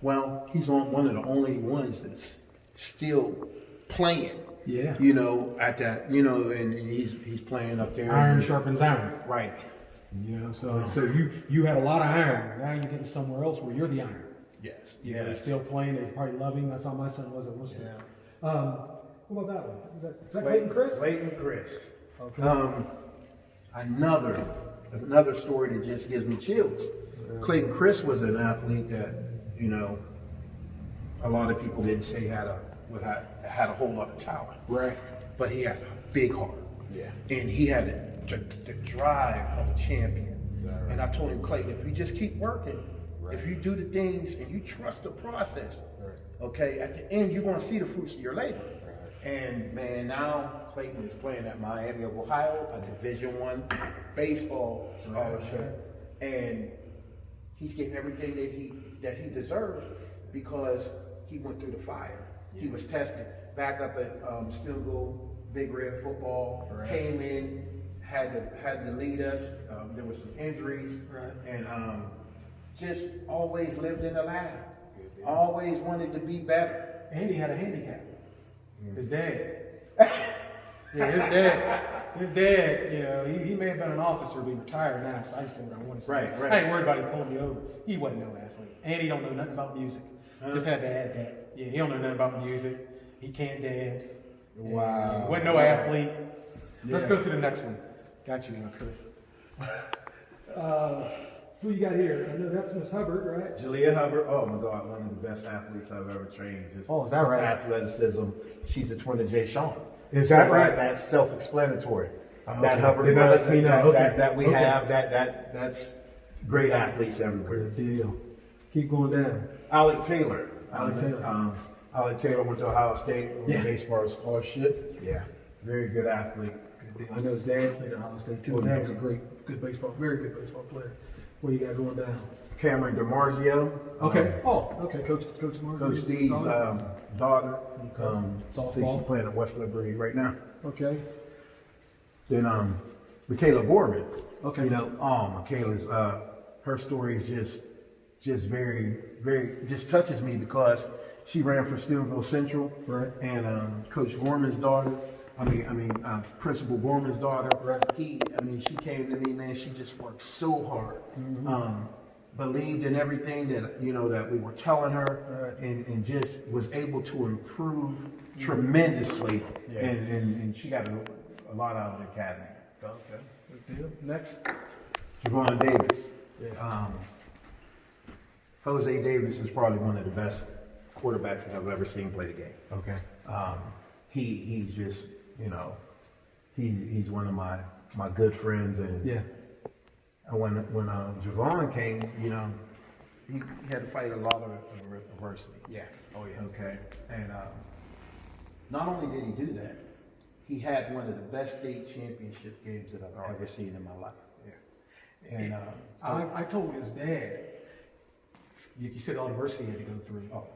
S2: Well, he's one of the only ones that's still playing.
S3: Yeah.
S2: At that, and he's playing up there.
S3: Iron sharpens iron.
S2: Right.
S3: So you had a lot of iron. Now you're getting somewhere else where you're the iron.
S2: Yes.
S3: They're
S2: Yes.
S3: still playing. They're probably loving. That's how my son was at Worcester.
S2: Yeah.
S3: What about that one? Is that Clayton Chris?
S2: Clayton Chris.
S3: Okay.
S2: Another story that just gives me chills. Clayton Chris was an athlete that, a lot of people didn't say had a whole lot of talent.
S3: Right.
S2: But he had a big heart.
S3: Yeah.
S2: And he had the drive of a champion.
S3: Right.
S2: And I told him, Clayton, if you just keep working, if you do the things and you trust the process, okay, at the end you're going to see the fruits of your labor. And man, now Clayton is playing at Miami of Ohio, a Division I baseball scholarship, and he's getting everything that he deserves because he went through the fire. He was tested back up at Stilgo, Big Red football. Came in, had to lead us. There were some injuries, and just always lived in the lab. Always wanted to be better.
S3: And he had a handicap. His dad. His dad, he may have been an officer, but he retired now, so I just say what I want to say.
S2: Right.
S3: I ain't worried about him pulling me over. He wasn't no athlete. And he don't know nothing about music. Just had to add that. Yeah, he don't know nothing about music. He can't dance.
S2: Wow.
S3: Wasn't no athlete. Let's go to the next one. Got you, Chris. Who you got here? I know that's Miss Hubbard, right?
S2: Jalea Hubbard, oh my God, one of the best athletes I've ever trained. Just
S3: is that right?
S2: Athleticism. She's the twin of Jay Sean.
S3: Is that right?
S2: That's self-explanatory.
S3: Okay.
S2: That Hubbard
S3: Did not let me know.
S2: that we have, that's great athletes everywhere.
S3: Good deal. Keep going down.
S2: Alec Taylor.
S3: Alec Taylor.
S2: Alec Taylor went to Ohio State on a baseball scholarship.
S3: Yeah.
S2: Very good athlete.
S3: Good deal. I know his dad played at Ohio State too. His dad was a very good baseball player. What do you got going down?
S2: Cameron DiMarzio.
S3: Okay. Coach Mark.
S2: Coach Steve's daughter.
S3: Softball.
S2: She's playing at West Liberty right now.
S3: Okay.
S2: Then Michaela Gorman.
S3: Okay.
S2: Michaela's her story is just very, very just touches me because she ran for Steubenville Central.
S3: Right.
S2: And Coach Gorman's daughter. Principal Gorman's daughter.
S3: Right.
S2: She came to me, man. She just worked so hard. Mm-hmm. Believed in everything that that we were telling her, and just was able to improve tremendously. Yeah. And she got a lot out of the academy.
S3: Okay. Good deal. Next.
S2: Javon Davis.
S3: Yeah.
S2: Jose Davis is probably one of the best quarterbacks that I've ever seen play the game.
S3: Okay.
S2: He just, he's one of my good friends, and
S3: Yeah.
S2: and when Javon came, you know, he had to fight a lot of adversity.
S3: Yeah. Oh yeah.
S2: Okay, and not only did he do that, he had one of the best state championship games that I've ever seen in my life.
S3: Yeah.
S2: And
S3: I told his dad, you said all the adversity he had to go through.
S2: Oh.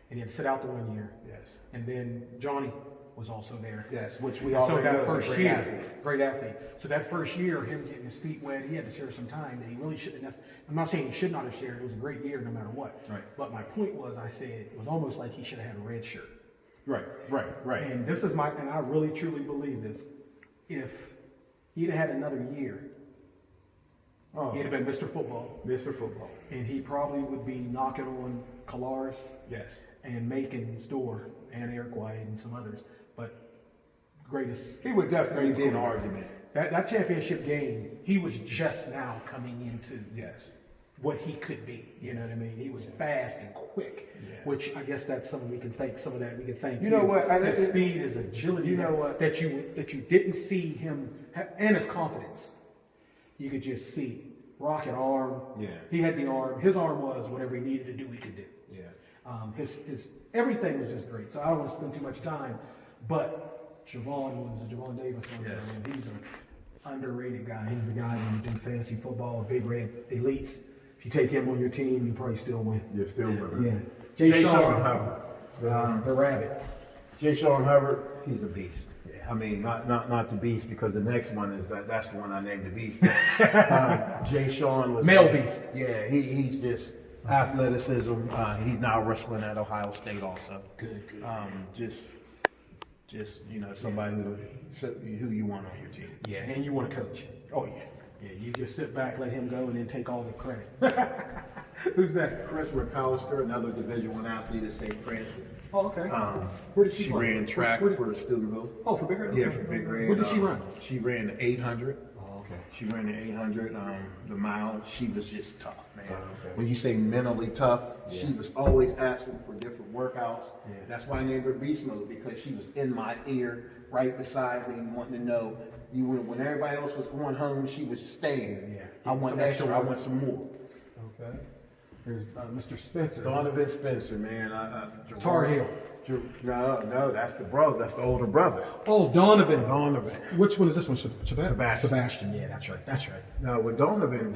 S3: And he had to sit out the 1 year.
S2: yes,
S3: And then Johnny was also there.
S2: yes, which we
S3: And
S2: all
S3: so that
S2: know is a
S3: first
S2: great
S3: year,
S2: athlete.
S3: great athlete. So that first year, him getting his feet wet, he had to share some time that he really shouldn't have. I'm not saying he should not have shared. It was a great year no matter what.
S2: Right.
S3: But my point was, I said it was almost like he should have had a red shirt.
S2: Right.
S3: And this is and I really truly believe this. If he'd have had another year, he'd have been Mr. Football,
S2: Mr. Football.
S3: and he probably would be knocking on Colaris
S2: Yes.
S3: and Macon's door and Eric White and some others. But greatest.
S2: He would definitely
S3: greatest
S2: be an
S3: quarterback.
S2: argument.
S3: That championship game, he was just now coming into
S2: Yes.
S3: what he could be. You know what I mean? He was fast and quick,
S2: Yeah.
S3: which I guess that's something we can thank. Some of that we can thank.
S2: You know what?
S3: His speed, his agility.
S2: You know what?
S3: That you didn't see him and his confidence. You could just see rocket arm.
S2: Yeah.
S3: He had the arm. His arm was whatever he needed to do. He could do.
S2: Yeah.
S3: His everything was just great. So I don't want to spend too much time, but Javon Davis,
S2: Yes.
S3: he's an underrated guy. He's the guy when you do fantasy football, big red elites. If you take him on your team, you probably still win.
S2: You're still with
S3: Yeah.
S2: him.
S3: Jay Sean,
S2: Hubbard.
S3: the rabbit.
S2: Jay Sean Hubbard, he's the beast.
S3: Yeah.
S2: I mean, not the beast because the next one is that's the one I named the beast. Jay Sean was
S3: Male beast.
S2: Yeah, he's just athleticism. He's now wrestling at Ohio State also.
S3: Good.
S2: Just somebody who you want on your team.
S3: Yeah, and you want to coach.
S2: Oh yeah.
S3: Yeah, you just sit back, let him go, and then take all the credit. Who's that?
S2: Chris McAllister, another Division I athlete at St. Francis.
S3: Oh, okay.
S2: Where
S3: did she
S2: she
S3: run?
S2: ran track
S3: Where-
S2: for Steubenville.
S3: Oh, for Big Red?
S2: Yeah,
S3: Okay.
S2: for Big Red.
S3: What did she run?
S2: She ran the 800.
S3: Oh, okay.
S2: She ran the 800, the mile. She was just tough, man.
S3: Oh, okay.
S2: When you say mentally tough, she was always asking for different workouts.
S3: Yeah.
S2: That's why I named her Beast Mode, because she was in my ear, right beside me, wanting to know. When everybody else was going home, she was staying.
S3: Yeah.
S2: I want
S3: Some
S2: extra.
S3: extra
S2: I
S3: work.
S2: want some more.
S3: Okay. There's Mr. Spencer.
S2: Donovan Spencer, man.
S3: Tar Heel.
S2: No, that's the brother. That's the older brother.
S3: Oh, Donovan.
S2: Donovan.
S3: Which one is this one?
S2: Sebastian.
S3: Sebastian. Yeah, that's right. That's right.
S2: Now with Donovan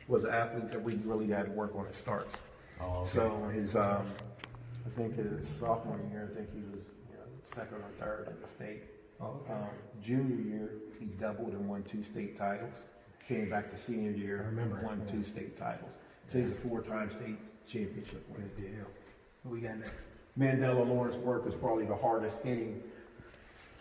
S2: was an athlete that we really had to work on his starts.
S3: Oh, okay.
S2: So his, I think his sophomore year, I think he was second or third in the state.
S3: Oh, okay.
S2: Junior year, he doubled and won 2 state titles. Came back the senior year,
S3: I remember.
S2: won 2 state titles. So he's a 4-time state championship winner.
S3: Good deal. What we got next?
S2: Mandela Lawrence Burke is probably the hardest hitting,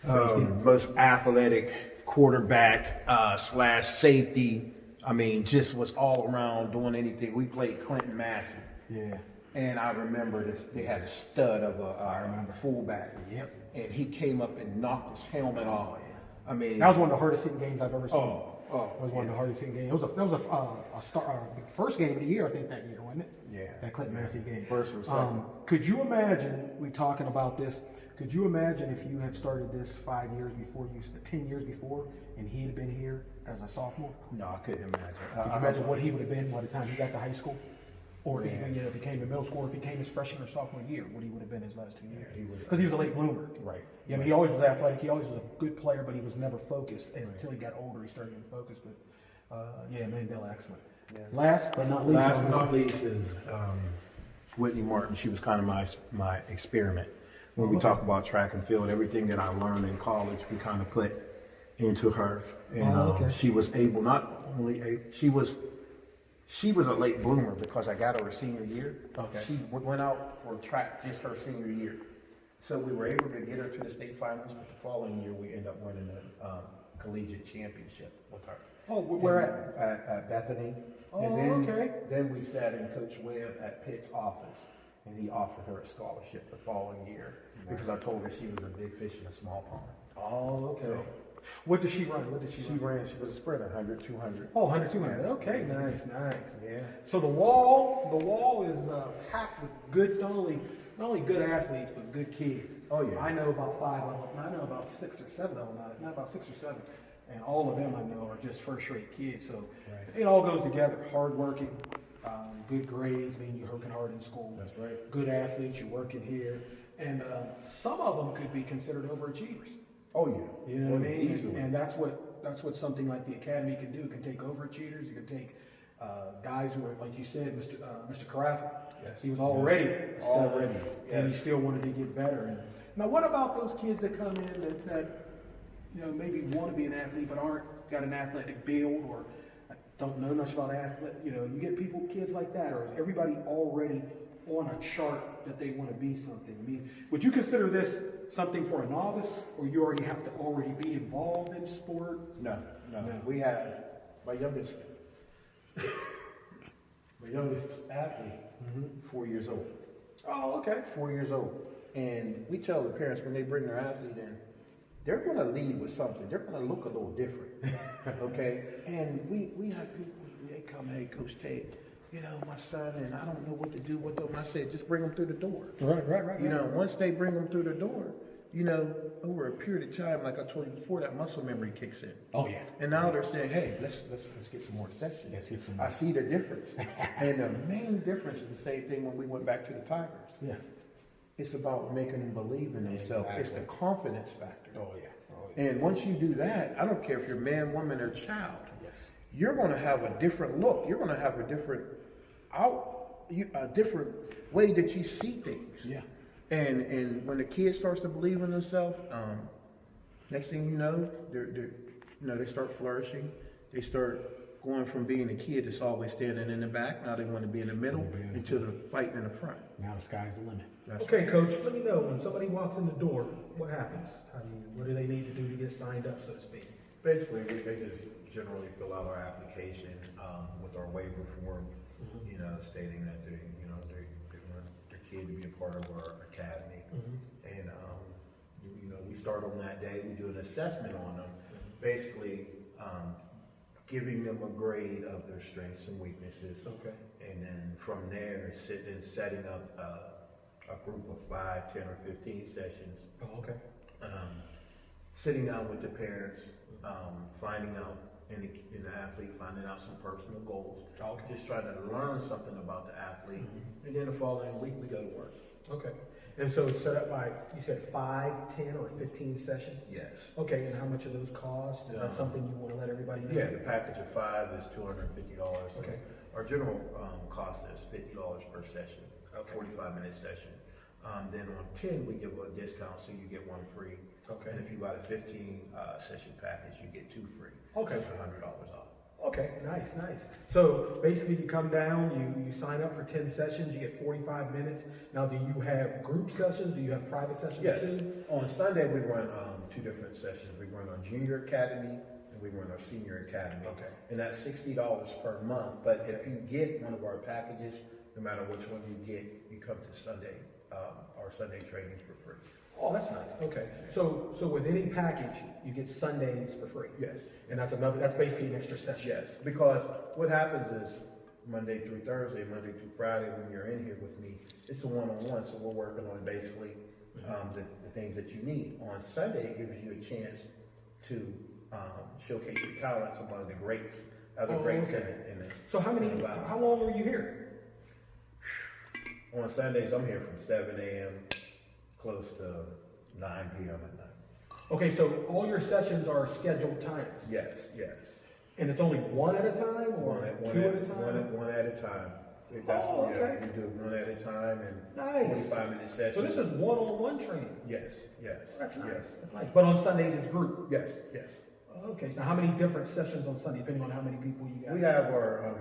S3: Safety.
S2: most athletic quarterback slash safety. I mean, just was all around doing anything. We played Clinton Massey,
S3: Yeah.
S2: and I remember this. They had a stud of a fullback.
S3: Yep.
S2: And he came up and knocked his helmet off. I mean,
S3: That was one of the hardest hitting games I've ever seen.
S2: Oh,
S3: It was one of the hardest hitting games. That was first game of the year, I think, that year, wasn't it?
S2: Yeah.
S3: That Clinton Massey game.
S2: First or second.
S3: Could you imagine, we talking about this, could you imagine if you had started this 5 years before, 10 years before, and he had been here as a sophomore?
S2: no, I couldn't imagine.
S3: Could you imagine what he would have been by the time he got to high school? Or even, if he came to middle school, or if he came his freshman or sophomore year, what he would have been his last 2 years?
S2: he would have-
S3: Because he was a late bloomer.
S2: Right.
S3: Yeah, I mean, he always was athletic. He always was a good player, but he was never focused. And until he got older, he started getting focused. But yeah, Mandela, excellent. Last but not least,
S2: Last but not least is Whitney Martin. She was kind of my experiment. When we talk about track and field, everything that I learned in college, we kind of put into her. And
S3: okay.
S2: she was able, not only, she was a late bloomer because I got her senior year.
S3: Okay.
S2: She went out for track just her senior year. So we were able to get her to the state finals, but the following year we ended up winning the collegiate championship with her.
S3: Oh, where at?
S2: At Bethany.
S3: Oh,
S2: And then,
S3: okay.
S2: Then we sat in Coach Webb at Pitt's office, and he offered her a scholarship the following year because I told her she was a big fish in a small pond.
S3: Oh, okay.
S2: So,
S3: What did she run?
S2: she was a sprinter, 100, 200.
S3: Oh, 100, 200. Okay, nice.
S2: Yeah.
S3: So the wall is packed with good, not not only good athletes, but good kids.
S2: Oh, yeah.
S3: I know about 5 of them, and I know about 6 or 7 of them, not about 6 or 7. And all of them I know are just first-rate kids. So it all goes together. Hardworking, good grades, mean you're working hard in school.
S2: That's right.
S3: Good athletes, you're working here. And some of them could be considered overachievers.
S2: Oh, yeah.
S3: You know what I mean?
S2: Easily.
S3: And that's what something like the academy can do. It can take overachievers. It can take guys who are, like you said, Mr. Carafa.
S2: Yes.
S3: He was already a stud,
S2: Already,
S3: and he
S2: yes.
S3: still wanted to get better. And now, what about those kids that come in that maybe want to be an athlete but aren't got an athletic build or don't know much about athlete? You get kids like that, or is everybody already on a chart that they want to be something? I mean, would you consider this something for a novice, or you already have to already be involved in sport?
S4: No. We had my youngest athlete, 4 years old.
S3: Oh, okay.
S4: 4 years old. And we tell the parents when they bring their athlete in, they're going to leave with something. They're going to look a little different. Okay? And we have people, they come, hey, Coach Tay, my son, and I don't know what to do with them. I said, just bring them through the door.
S3: Right.
S4: Once they bring them through the door, over a period of time, like I told you before, that muscle memory kicks in.
S3: Oh, yeah.
S4: And now they're saying, hey, let's get some more sessions.
S3: Let's get some more.
S4: I see the difference. And the main difference is the same thing when we went back to the Tigers.
S3: Yeah.
S4: It's about making them believe in themselves. It's the confidence factor.
S3: Oh, yeah.
S4: And once you do that, I don't care if you're man, woman, or child,
S3: Yes.
S4: you're going to have a different look. You're going to have a different different way that you see things.
S3: Yeah.
S4: And when the kid starts to believe in themselves, next thing you know, they start flourishing. They start going from being a kid that's always standing in the back. Now they want to be in the middle into the fighting in the front.
S3: Now the sky's the limit.
S4: That's
S3: Okay, Coach, let me know, when somebody walks in the door, what happens? What do they need to do to get signed up, so to speak?
S2: Basically, they just generally fill out our application with our waiver form, stating that they want their kid to be a part of our academy. And, we start on that day. We do an assessment on them, basically giving them a grade of their strengths and weaknesses.
S3: Okay.
S2: And then from there, setting up a group of 5, 10, or 15 sessions.
S3: Oh, okay.
S2: Sitting down with the parents, finding out in the athlete, finding out some personal goals.
S3: Okay.
S2: Just trying to learn something about the athlete. And then the following week, we go to work.
S3: Okay. And so it's set up by, you said 5, 10, or 15 sessions?
S2: Yes.
S3: Okay, and how much of those cost? Is that something you want to let everybody know?
S2: Yeah, the package of 5 is $250.
S3: Okay.
S2: Our general cost is $50 per session, a
S3: Okay.
S2: 45-minute session. Then on 10, we give a discount, so you get 1 free.
S3: Okay.
S2: And if you buy a 15 session package, you get 2 free.
S3: Okay.
S2: So it's $100 off.
S3: Okay, nice. So basically you come down, you sign up for 10 sessions, you get 45 minutes. Now, do you have group sessions? Do you have private sessions
S2: Yes.
S3: too?
S2: On Sunday, we run 2 different sessions. We run our junior academy and we run our senior academy.
S3: Okay.
S2: And that's $60 per month. But if you get one of our packages, no matter which one you get, you come to Sunday, our Sunday trainings for free.
S3: Oh, that's nice. Okay. So with any package, you get Sundays for free.
S2: Yes.
S3: And that's basically an extra session.
S2: Yes, because what happens is Monday through Thursday, Monday through Friday, when you're in here with me, it's a one-on-one, so we're working on basically the things that you need. On Sunday, it gives you a chance to showcase your talents among the greats, other greats in it.
S3: So how long were you here?
S2: On Sundays, I'm here from 7 a.m. close to 9 p.m. at night.
S3: Okay, so all your sessions are scheduled times.
S2: Yes.
S3: And it's only one at a time or two at a time?
S2: One at a time.
S3: Okay.
S2: We do one at a time and
S3: Nice.
S2: 45-minute sessions.
S3: So this is one-on-one training.
S2: Yes.
S3: That's nice.
S2: Yes.
S3: That's nice. But on Sundays it's group.
S2: Yes.
S3: Okay, so how many different sessions on Sunday, depending on how many people you got?
S2: We have our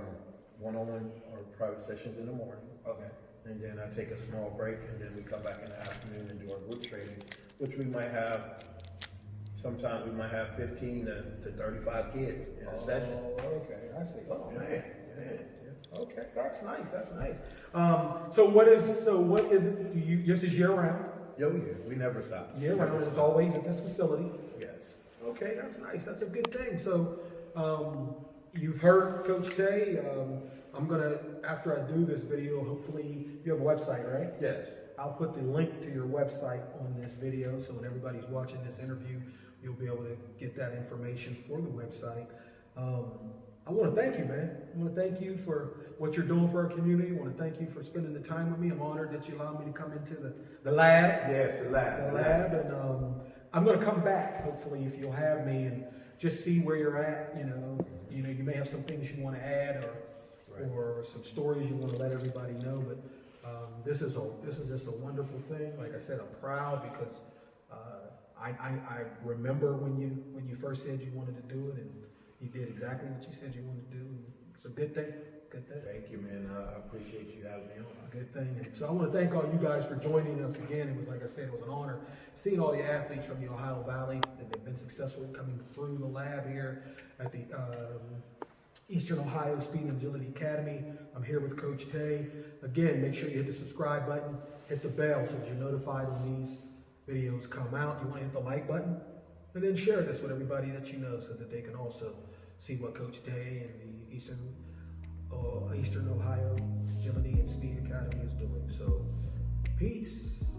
S2: one-on-one or private sessions in the morning.
S3: Okay.
S2: And then I take a small break and then we come back in the afternoon and do our group training, which we might have, sometimes we might have 15 to 35 kids in a session.
S3: Okay, I see. Oh,
S2: Yeah.
S3: man. Okay, that's nice. So what is it, this is year round?
S2: Yeah, we never stop.
S3: Year round, it's always at this facility?
S2: Yes.
S3: Okay, that's nice. That's a good thing. So, you've heard Coach Tay. I'm gonna, after I do this video, hopefully, you have a website, right?
S2: Yes.
S3: I'll put the link to your website on this video, so when everybody's watching this interview, you'll be able to get that information for the website. I want to thank you, man. I want to thank you for what you're doing for our community. I want to thank you for spending the time with me. I'm honored that you allowed me to come into the lab.
S2: Yes, the lab.
S3: The lab, and I'm going to come back, hopefully, if you'll have me, and just see where you're at. You may have some things you want to add, or some stories you want to let everybody know. But this is just a wonderful thing. Like I said, I'm proud because I remember when you first said you wanted to do it, and you did exactly what you said you wanted to do. It's a good thing. Good thing.
S2: Thank you, man. I appreciate you having me on.
S3: Good thing. And so I want to thank all you guys for joining us again. It was, like I said, it was an honor seeing all the athletes from the Ohio Valley, and they've been successful coming through the lab here at the Eastern Ohio Speed and Agility Academy. I'm here with Coach Tay. Again, make sure you hit the subscribe button, hit the bell so that you're notified when these videos come out. You want to hit the like button, and then share this with everybody that you know so that they can also see what Coach Tay and the Eastern Ohio Agility and Speed Academy is doing. So, peace.